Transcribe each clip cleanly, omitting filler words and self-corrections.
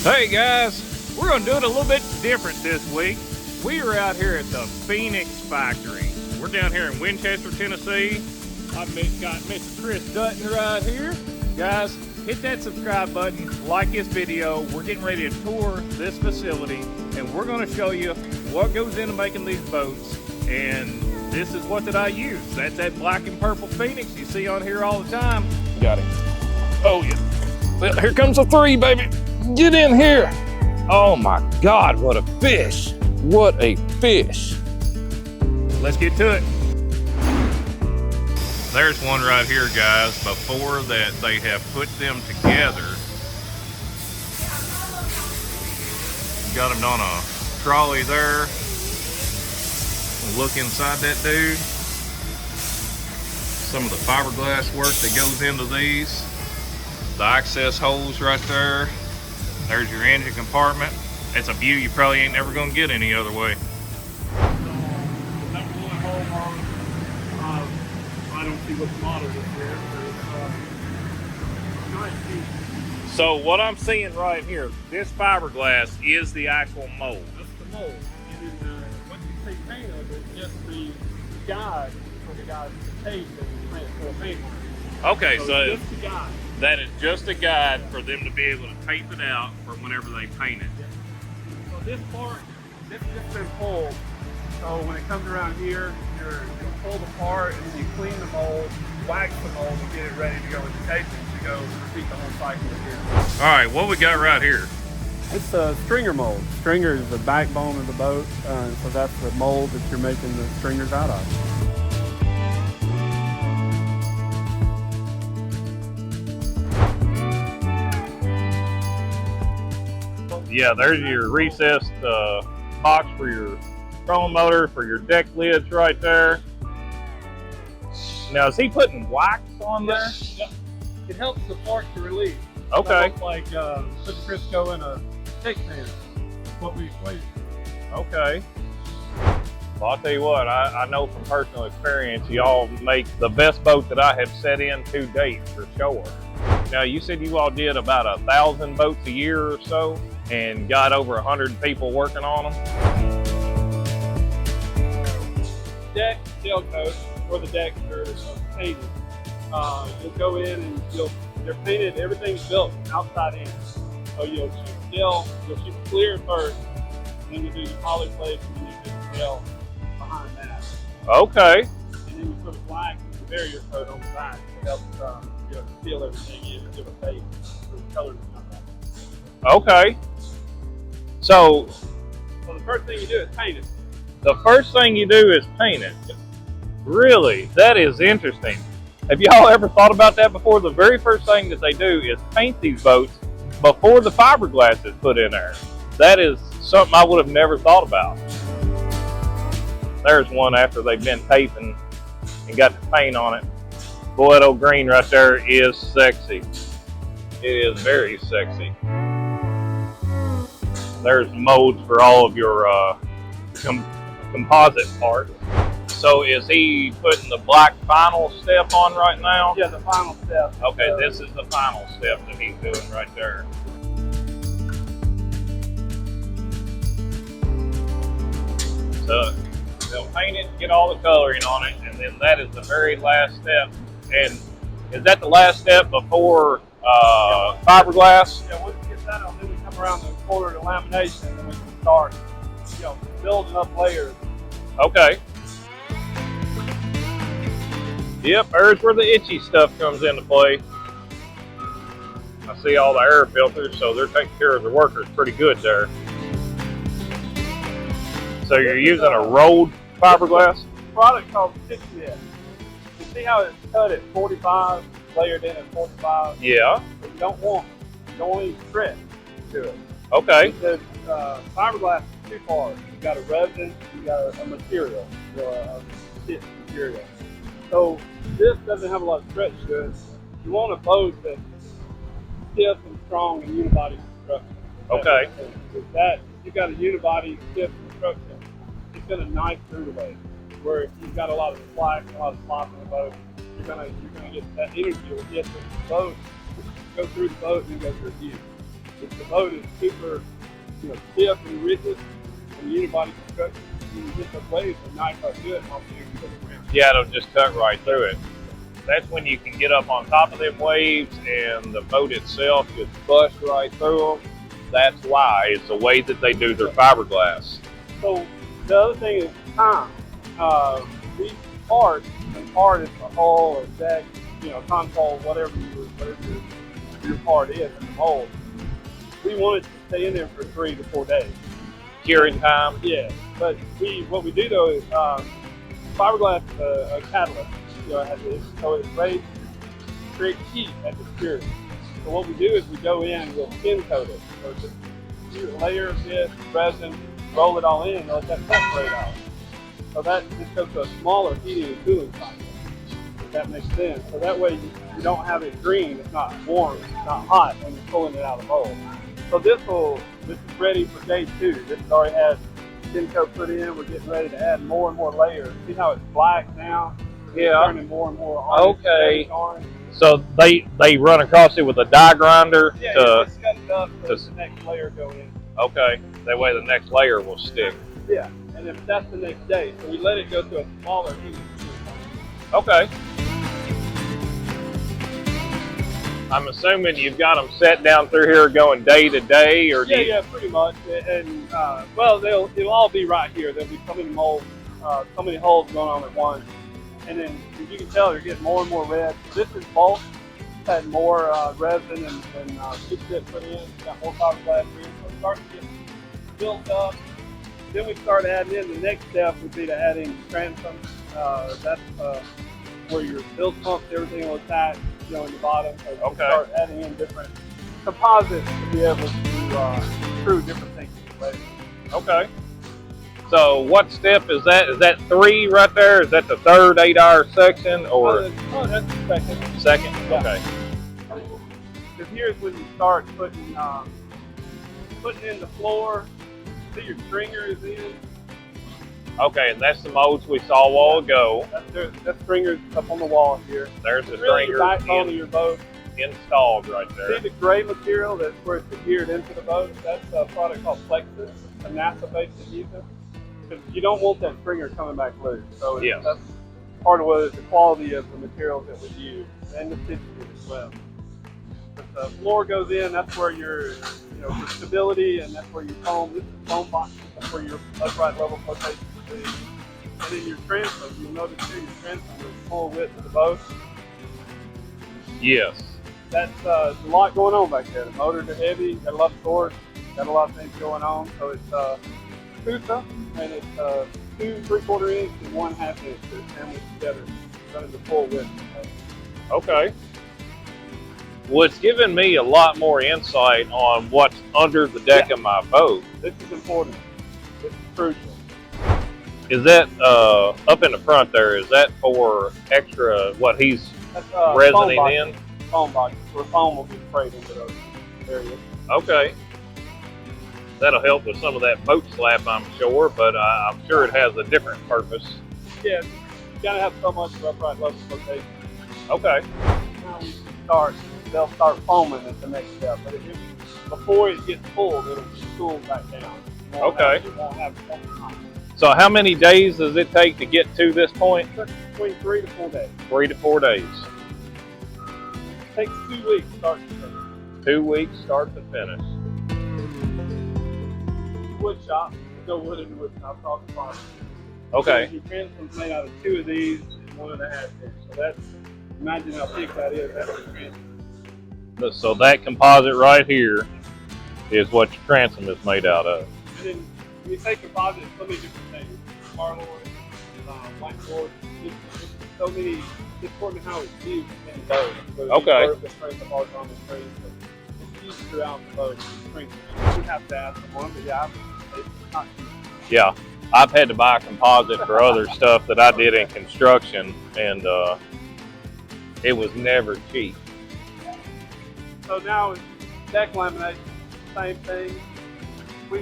Hey guys, we're gonna do it a little bit different this week. We are out here at the Phoenix factory. We're down here in Winchester, Tennessee. I've got Mr. Chris Dutton right here. Guys, hit that subscribe button, like this video. We're getting ready to tour this facility and we're gonna show you what goes into making these boats. And this is what I use. That's that black and purple Phoenix you see on here all the time. Got it. Oh yeah. Well, here comes a three, baby. Get in here. Oh my God, what a fish. What a fish. Let's get to it. There's one right here, guys. Before that, they have put them together. Got them on a trolley there. Look inside that dude. Some of the fiberglass work that goes into these. The access holes right there. There's your engine compartment. It's a view you probably ain't never gonna get any other way. I don't see what the model is here. So what I'm seeing right here, this fiberglass is the actual mold. That's the mold. And then what you see paint of it is just the guide for the guys to tape and print for a paint. Okay, so just the guide. That is just a guide for them to be able to tape it out for whenever they paint it. Yeah. So this part, this has just been pulled. So when it comes around here, you pull the part and then you clean the mold, wax the mold, and get it ready to go with the taping to go repeat the whole cycle again. All right, what we got right here? It's a stringer mold. Stringer is the backbone of the boat, so that's the mold that you're making the stringers out of. Yeah, there's your recessed box for your trolling motor, for your deck lids right there. Now, is he putting wax on there? Yep. It helps the part to release. Okay. Like put the Crisco in a stick pan. What we equate. Okay. Well, I'll tell you what, I know from personal experience, y'all make the best boat that I have set in to date for sure. Now, you said you all did about 1,000 boats a year or so and got over 100 people working on them. Deck, tail coat, or the decks are painted. You'll go in and they're painted, everything's built outside in. So you'll shoot clear first, and then you do the poly plate, and then you do the tail behind that. Okay. And then you put a black barrier coat on the back to help seal everything in and give a base for the color to come back. Okay. So the first thing you do is paint it. The first thing you do is paint it. Really? That is interesting. Have y'all ever thought about that before? The very first thing that they do is paint these boats before the fiberglass is put in there. That is something I would have never thought about. There's one after they've been taping and got the paint on it. Boy, that old green right there is sexy. It is very sexy. There's molds for all of your composite parts. So is he putting the black final step on right now? Yeah, the final step. Okay, this is the final step that he's doing right there. So they'll paint it, get all the coloring on it, and then that is the very last step. And is that the last step before fiberglass? Yeah, once you get that on, then we come around the corner to lamination, and then we can start, building up layers. Okay. Yep, there's where the itchy stuff comes into play. I see all the air filters, so they're taking care of the workers pretty good there. So you're using a rolled fiberglass? Product called stitch knit. You see how it's cut at 45, layered in at 45? Yeah. But you don't want any stretch to it. Okay. Because fiberglass is two parts. You've got a resin, you've got a material, a stitch material. So this doesn't have a lot of stretch to it. You want a boat that's stiff and strong and unibody construction. Okay. If you've got a unibody stiff construction, it's going to knife through the boat. Where if you've got a lot of slack, a lot of slop in the boat, you're gonna get that energy will get through the boat, go through the boat, and then go through the view. if the boat is super, stiff and rigid, and unibody construction, you can get those waves and not quite good. Yeah, it'll just cut right through it. That's when you can get up on top of them waves and the boat itself just bust right through them. That's why it's the way that they do their fiberglass. So the other thing is time. These parts, and part is the hull or deck, console, whatever your part is in the mold. We want it to stay in there for 3 to 4 days. Curing time? Yeah, but what we do though is fiberglass is a catalyst. So it's ready to create heat at the curing. So what we do is we go in and we'll skin coat it. So just do a layer of this resin, roll it all in, and let that separate out. So that just goes to a smaller heating and cooling cycle, if that makes sense. So that way you don't have it green, it's not warm, it's not hot when you're pulling it out of the mold. So this is ready for day 2. This has already had skin coat put in. We're getting ready to add more and more layers. See how it's black now? Yeah. It's turning more and more orange. Okay. Orange. So they run across it with a die grinder Yeah, to just cut it up so the next layer go in. okay. That way the next layer will stick. Yeah, and if that's the next day, so we let it go to a smaller heating. Okay. I'm assuming you've got them set down through here going day to day, or Yeah, pretty much. And well, it'll all be right here. There'll be so many molds, so many holes going on at once. And then as you can tell, they're getting more and more red. This is bulk. It's had more resin and sheet fit put in. It's got more fiberglass in. So it's starting to get built up. Then we start adding in. The next step would be to add in transom. That's where your bilge pumps, everything will attach, in the bottom. So we start adding in different composites to be able to screw different things together. Okay. So what step is that? Is that 3 right there? Is that the third 8-hour section, or that's the second. second? Yeah. Okay. Because here's when you start putting in the floor. See your stringer is in. Okay, and that's the molds we saw a while ago. That stringer's up on the wall here. There's the Really stringer the backbone of your boat. installed right there. See the gray material that's where it's adhered into the boat? That's a product called Plexus, a NASA-based adhesive. Because you don't want that stringer coming back loose. So that's part of what the quality of the materials that we use, and the stitching as well. But the floor goes in. That's where your for stability, and that's where your foam. This is foam box. That's where your upright level flotation will be. And then your transom. You'll notice too, your transom is full width of the boat. Yes. That's there's a lot going on back there. The motors are heavy. Got a lot of torque. Got a lot of things going on. So it's Kusa, and it's 2 3/4 inch and 1/2 inch. They're sandwiched together, running the full width. Okay. Well, it's given me a lot more insight on what's under the deck of my boat. This is important. This is crucial. Is that up in the front there? Is that for extra what he's resining in? Foam boxes, where foam will be sprayed into those areas. Okay. That'll help with some of that boat slap, I'm sure, but I'm sure it has a different purpose. Yeah, you gotta have so much of upright level flotation. Okay. Now we they'll start foaming at the next step, but before it gets pulled, it'll just cool back down. You won't have time. So how many days does it take to get to this point? Between 3 to 4 days. 3 to 4 days. It takes 2 weeks start to finish. 2 weeks start to finish. Wood shop, no wood in the wood shop, called the farm. Okay. Your transom's made out of 2 of these and 1.5 inch. So that's, imagine how thick that is. That's your transom. So that composite right here is what your transom is made out of. And then when you say composite, so many different things. Marloy, blackboard, just so many, it's important how it's used in the boat. So the strength of arc on the frame. It's used throughout the boat. You have to ask someone, but it's not used. Yeah, I've had to buy a composite for other stuff that I did in construction, and it was never cheap. So now with deck lamination, same thing. We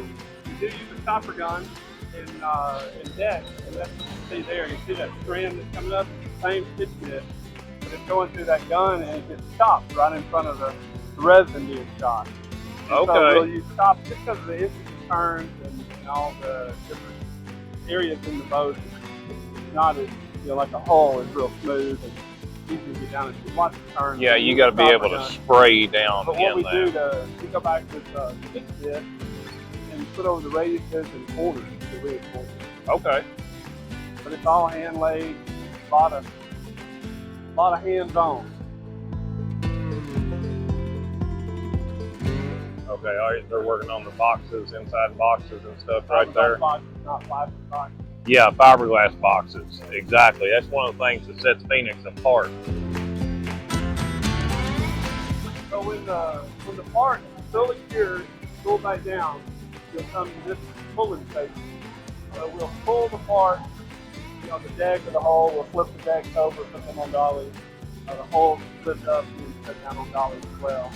do use a copper gun in deck, and that's what you see there. You see that strand that's coming up, same stitch bit, but it's going through that gun and it gets chopped right in front of the resin being shot. So Okay. we'll use top just because of the intricate turns and all the different areas in the boat. It's not as, like a hull is real smooth and easy to get down into. Lots of turns. Yeah, you got to be able to spray down But what we in do that. we go back with stick bit and put over the radiuses and corners to reinforce it. Okay. But it's all hand laid, a lot of hands on. Okay, all right, they're working on the boxes, inside boxes and stuff right there. Boxes, not plastic boxes. Yeah, fiberglass boxes. Exactly. That's one of the things that sets Phoenix apart. So when the part is fully cured, pull back down, you'll come to this pulling station. So we'll pull the part, the deck or the hull, we'll flip the decks over, put them on dollies. The hull flipped up and put down on dollies as well.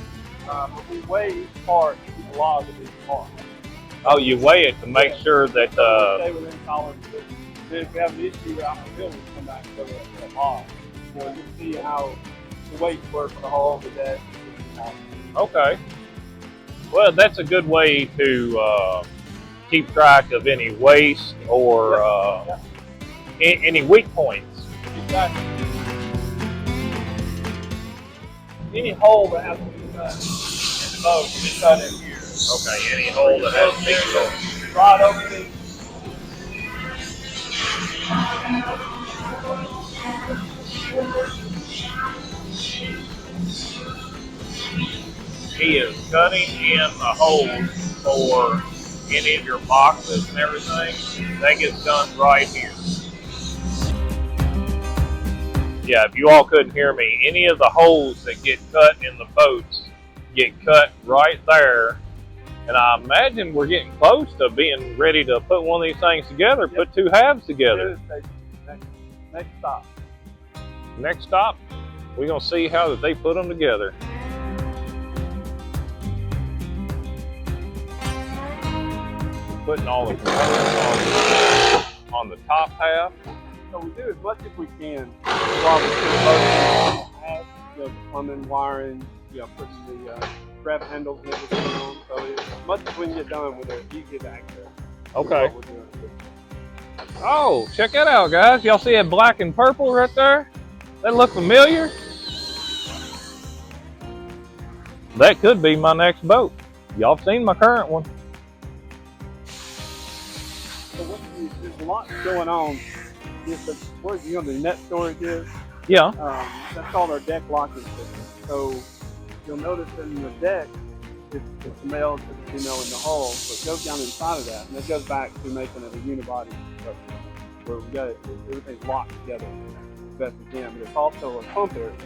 But we weigh each part to keep a log of each part. Oh, you weigh it to make sure that Stay within tolerances. Then if we have an issue out in the field, we come back to the log. You see how the weights work for the hull, the deck. Okay. Well, that's a good way to keep track of any waste or any weak points. Exactly. Any hole that has to be cut in the boat will be cut in here. Okay, any hole that has to be cut. Rod opening. He is cutting in the holes for any of your boxes and everything. That gets done right here. Yeah, if you all couldn't hear me, any of the holes that get cut in the boats get cut right there. And I imagine we're getting close to being ready to put one of these things together, put two halves together. Next stop. Next stop, we're going to see how that they put them together. Putting all the components on the top half. So we do as much as we can while we put both the plumbing, wiring, putting the grab handles and everything on. So as much as we can get done with it, you get access. Okay. Oh, check that out, guys. Y'all see that black and purple right there? That look familiar? That could be my next boat. Y'all seen my current one. So there's a lot going on. Where the net storage is. Yeah. That's called our deck locking system. So you'll notice in the deck, it's the male to the female in the hull, so it goes down inside of that, and it goes back to making it a unibody structure where we got everything's locked together as best we can. But it's also a pump area.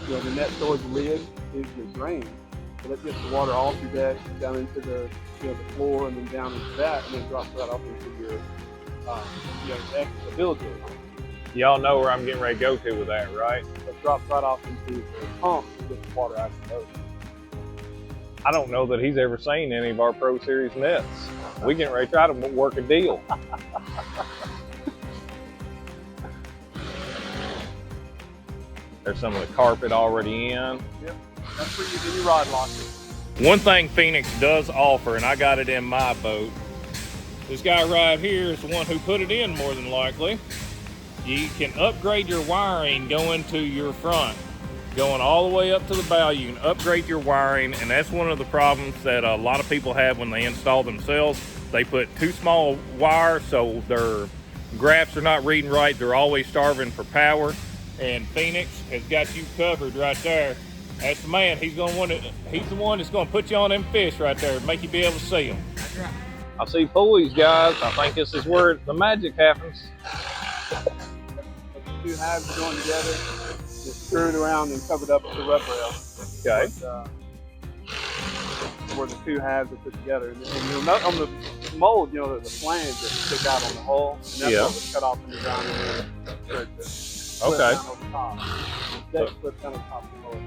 The net storage lid is your drain, so that gets the water off your deck down into the floor and then down into that, and then drops right off into your deck, the village area. Y'all know where I'm getting ready to go to with that, right? It drops right off into the pump to get the water out of the boat. I don't know that he's ever seen any of our Pro Series nets. We getting ready to try to work a deal. There's some of the carpet already in. Yep, that's where you do your rod locker. One thing Phoenix does offer, and I got it in my boat, this guy right here is the one who put it in more than likely. You can upgrade your wiring going to your front. Going all the way up to the bow, you can upgrade your wiring, and that's one of the problems that a lot of people have when they install themselves. They put too small wire, so their graphs are not reading right. They're always starving for power, and Phoenix has got you covered right there. That's the man. He's the one that's going to put you on them fish right there, make you be able to see them. That's right. I see pulleys, guys. I think this is where the magic happens. The two halves are going together. It's screwed around and covered up with the rub rail. Okay. Where the two halves are put together. And you'll note on the mold, the flange that stick out on the hull, and that's what was cut off in the ground and okay. Down over top. The deck slips down on top of the mold.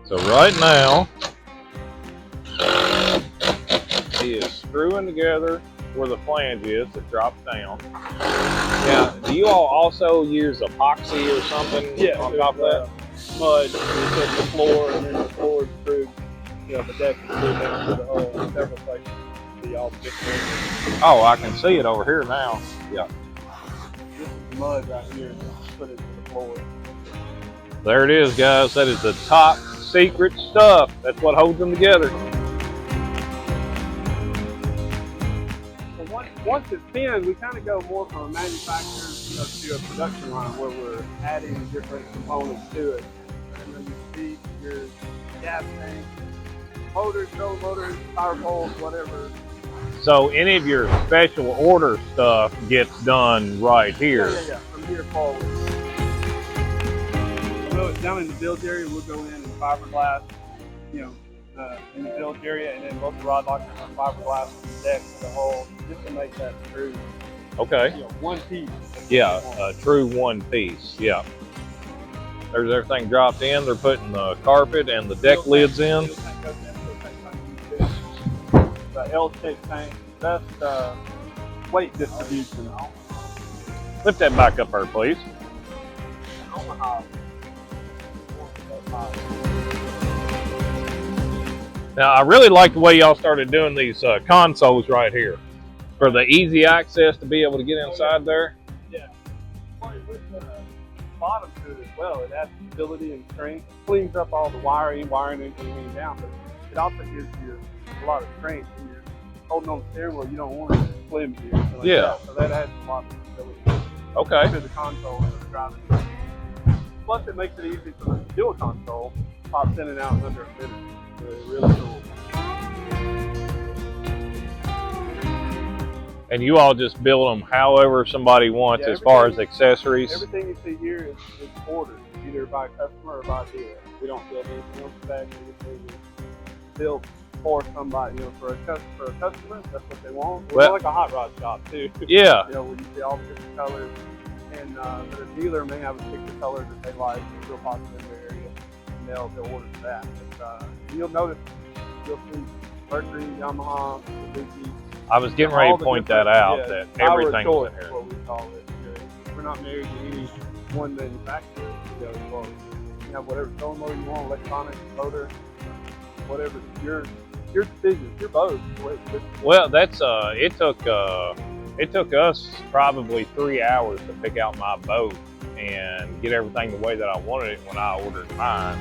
So right now, he is screwing together where the flange is that drops down. Now, do you all also use epoxy or something on top of that? Mud, the floor, and then the floor is screwed the deck is moved down to the hull in several places. See all the different. Oh, I can see it over here now. Yeah. This is the mud right here. Put it to the floor. There it is, guys. That is the top secret stuff. That's what holds them together. So once it's thin, we kind of go more from a manufacturer to a production line where we're adding different components to it. And then you see your gas tank, motors, trolling motors, power poles, whatever. So any of your special order stuff gets done right here. Yeah. From here forward. So down in the bilge area, we'll go in and fiberglass, in the bilge area, and then both the rod lockers on fiberglass from the deck to the hull, just to make that true. Okay. One piece. Yeah, a true one piece. Yeah. There's everything dropped in. They're putting the carpet and the deck lids in. The L-shaped tank, best weight distribution. Lift that back up there, please. Now, I really like the way y'all started doing these consoles right here for the easy access to be able to get inside there. Yeah. With the bottom to it as well, it adds stability and strength. It cleans up all the wiring anything down, but it also gives you a lot of strength when you're holding on the steering wheel. You don't want it to flimsy or something like that. So that adds a lot of stability to the console and the driving. Plus, it makes it easy for the dual console. Pops in and out in under a minute. Really cool. And you all just build them however somebody wants as far as accessories? Everything you see here is ordered, either by a customer or by a dealer. We don't build anything else back. Everything is built for somebody, for a customer, that's what they want. We're like a hot rod shop too. Yeah. Where you see all the different colors. And the dealer may have a particular color that they like, it's real popular in their area, and they'll order that. But, you'll notice, you'll see Mercury, Yamaha, Suzuki. I was getting ready to point that out, that everything was in here. What we call it. We're not married to any one manufacturer. You have whatever trolling motor you want, electronic motor, whatever. Your decision, your boat. Well, that's it took us probably 3 hours to pick out my boat and get everything the way that I wanted it when I ordered mine.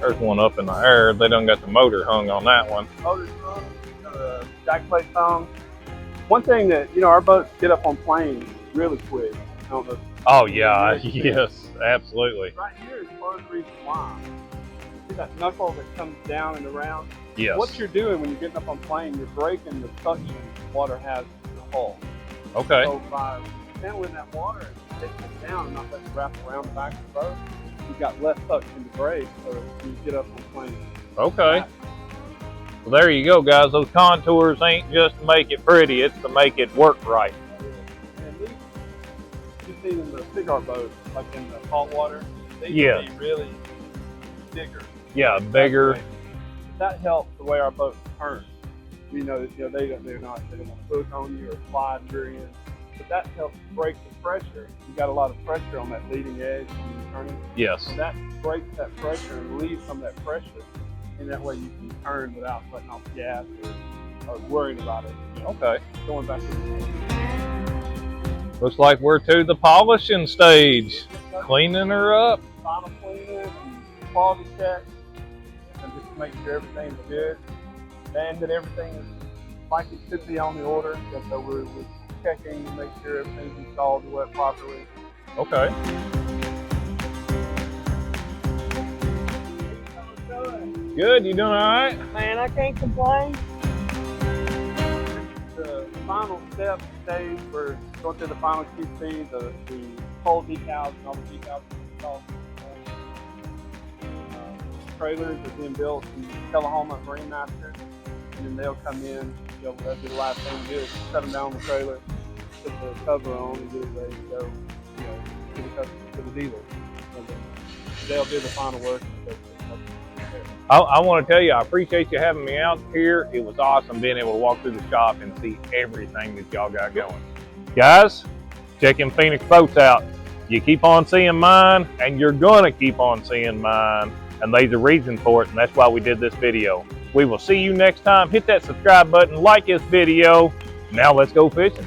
There's one up in the air. They done got the motor hung on that one. Motor's hung, jack plate hung. One thing that, our boats get up on planes really quick. I don't know. Oh yeah, yes, absolutely. Right here is part of the reason why. See that knuckle that comes down and around? Yes. What you're doing when you're getting up on plane, you're breaking the suction water has in the hull. Okay. So by handling that water and taking it down and not letting it wrap around the back of the boat, you've got less suction to break so when you get up on plane. Okay. Well, there you go, guys. Those contours ain't just to make it pretty, it's to make it work right. And these, you see in the cigar boats, like in the salt water, they Yeah. can be really bigger. Yeah, bigger. That helps the way our boats turn. We know that they don't want to hook on you or slide your end, but that helps break the pressure. You got a lot of pressure on that leading edge when you're turning. Yes. So that breaks that pressure and relieves some of that pressure, and that way you can turn without letting off gas or worrying about it. Okay. Going back to the Looks like we're to the polishing stage, cleaning her up. final cleaning and quality check, and just to make sure everything's good, and that everything is like it should be on the order. And so we're checking to make sure everything's installed and wet properly. Okay. Good, you doing all right? Man, I can't complain. The final step stage, we're going through the final QC, the hull decals and all the decals installed. Trailers are being built in Tullahoma Marine Master, and then they'll come in. That'll be the last thing to do is set them down on the trailer, put the cover on, and get it ready to go. To the dealer. And then they'll do the final work. I want to tell you, I appreciate you having me out here. It was awesome being able to walk through the shop and see everything that y'all got going. Guys, checking Phoenix boats out. You keep on seeing mine, and you're going to keep on seeing mine and there's a reason for it, and that's why we did this video. We will see you next time. Hit that subscribe button, like this video. Now let's go fishing.